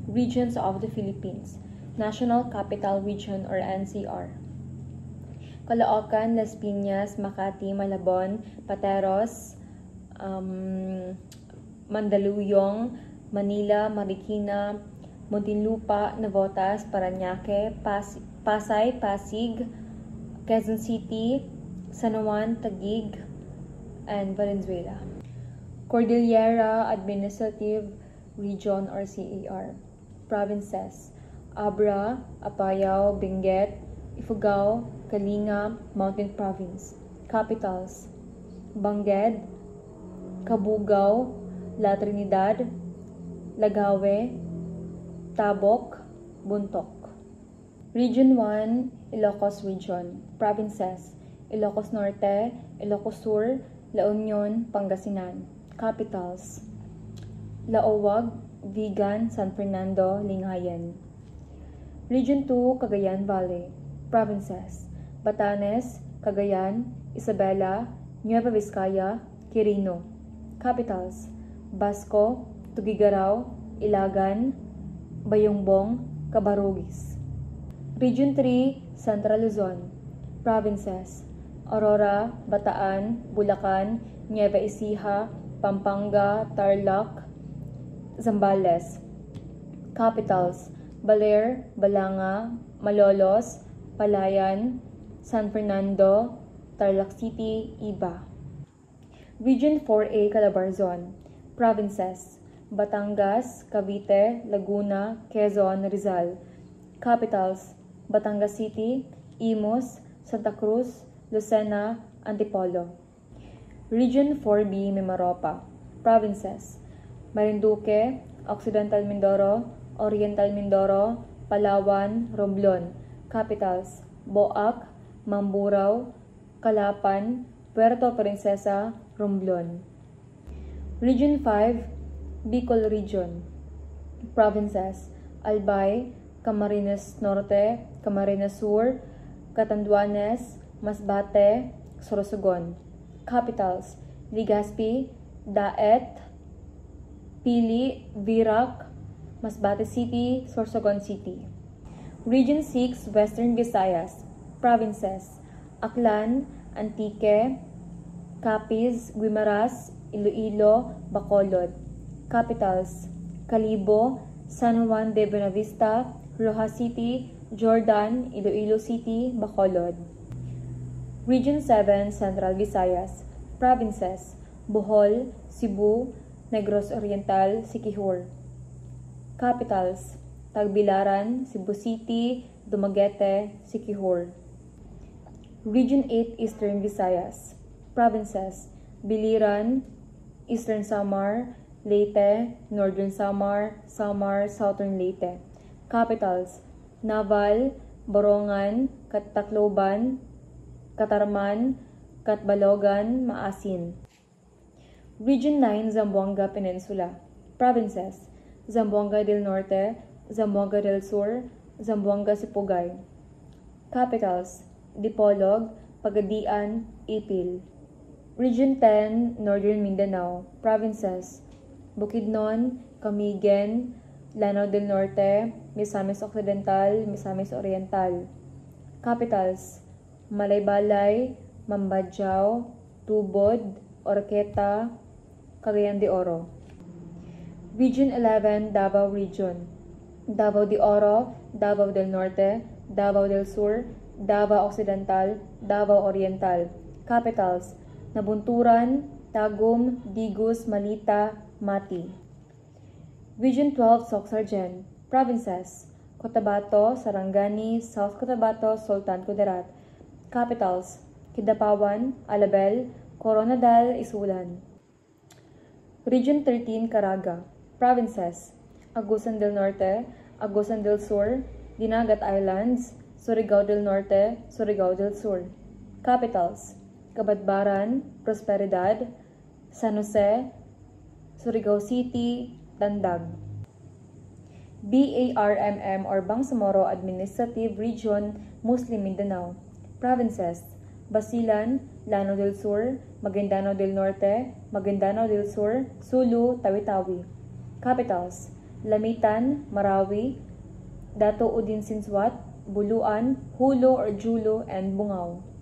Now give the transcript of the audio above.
Regions of the Philippines. National Capital Region or NCR. Caloocan, Las Piñas, Makati, Malabon, Pateros, Mandaluyong, Manila, Marikina, Muntinlupa, Navotas, Parañaque, Pasay, Pasig, Quezon City, San Juan, Taguig, and Valenzuela. Cordillera Administrative Region or CAR. Provinces: Abra, Apayao, Benguet, Ifugao, Kalinga, Mountain Province. Capitals: Bangged, Cabugao, La Trinidad, Lagawe, Tabok, Buntok. Region 1, Ilocos Region. Provinces: Ilocos Norte, Ilocos Sur, La Union, Pangasinan. Capitals: Laoag, Vigan, San Fernando, Lingayen. Region 2, Cagayan Valley. Provinces: Batanes, Cagayan, Isabela, Nueva Vizcaya, Quirino. Capitals: Basco, Tuguegarao, Ilagan, Bayongbong, Cabarugis. Region 3, Central Luzon. Provinces: Aurora, Bataan, Bulacan, Nueva Ecija, Pampanga, Tarlac, Zambales. Capitals: Baler, Balanga, Malolos, Palayan, San Fernando, Tarlac City, Iba. Region 4A, Calabarzon. Provinces: Batangas, Cavite, Laguna, Quezon, Rizal. Capitals: Batangas City, Imus, Santa Cruz, Lucena, Antipolo. Region 4B, Mimaropa. Provinces: Marinduque, Occidental Mindoro, Oriental Mindoro, Palawan, Romblon. Capitals: Boac, Mamburao, Calapan, Puerto Princesa, Romblon. Region 5, Bicol Region. Provinces: Albay, Camarines Norte, Camarines Sur, Catanduanes, Masbate, Sorsogon. Capitals: Legazpi, Daet, Pili, Virac, Masbate City, Sorsogon City. Region 6, Western Visayas. Provinces: Aklan, Antique, Capiz, Guimaras, Iloilo, Bacolod. Capitals: Calibo, San Juan de Buenavista, Rojas City, Jordan, Iloilo City, Bacolod. Region 7, Central Visayas. Provinces: Bohol, Cebu, Negros Oriental, Siquijor. Capitals: Tagbilaran, Cebu City, Dumaguete, Siquijor. Region 8, Eastern Visayas. Provinces: Biliran, Eastern Samar, Leyte, Northern Samar, Southern Leyte. Capitals: Naval, Borongan, Tacloban, Catarman, Catbalogan, Maasin. Region 9, Zamboanga Peninsula. Provinces: Zamboanga del Norte, Zamboanga del Sur, Zamboanga Sipugay. Capitals: Dipolog, Pagadian, Ipil. Region 10, Northern Mindanao. Provinces: Bukidnon, Camigen, Lanao del Norte, Misamis Occidental, Misamis Oriental. Capitals: Malaybalay, Mambadjao, Tubod, Orqueta, Cagayan de Oro. Region 11, Davao Region. Davao de Oro, Davao del Norte, Davao del Sur, Davao Occidental, Davao Oriental. Capitals: Nabunturan, Tagum, Digus, Malita, Mati. Region 12, Soxargen. Provinces: Cotabato, Sarangani, South Cotabato, Sultan Kudarat. Capitals: Kidapawan, Alabel, Coronadal, Isulan. Region 13, Caraga. Provinces: Agusan del Norte, Agusan del Sur, Dinagat Islands, Surigao del Norte, Surigao del Sur. Capitals: Cabadbaran, Prosperidad, San Jose, Surigao City, Tandag. BARMM or Bangsamoro Administrative Region, Muslim Mindanao. Provinces: Basilan, Lanao del Sur, Maguindanao del Norte, Maguindanao del Sur, Sulu, Tawi-Tawi. Capitals: Lamitan, Marawi, Dato Udin Sinswat, Buluan, Hulo or Julo, and Bungaw.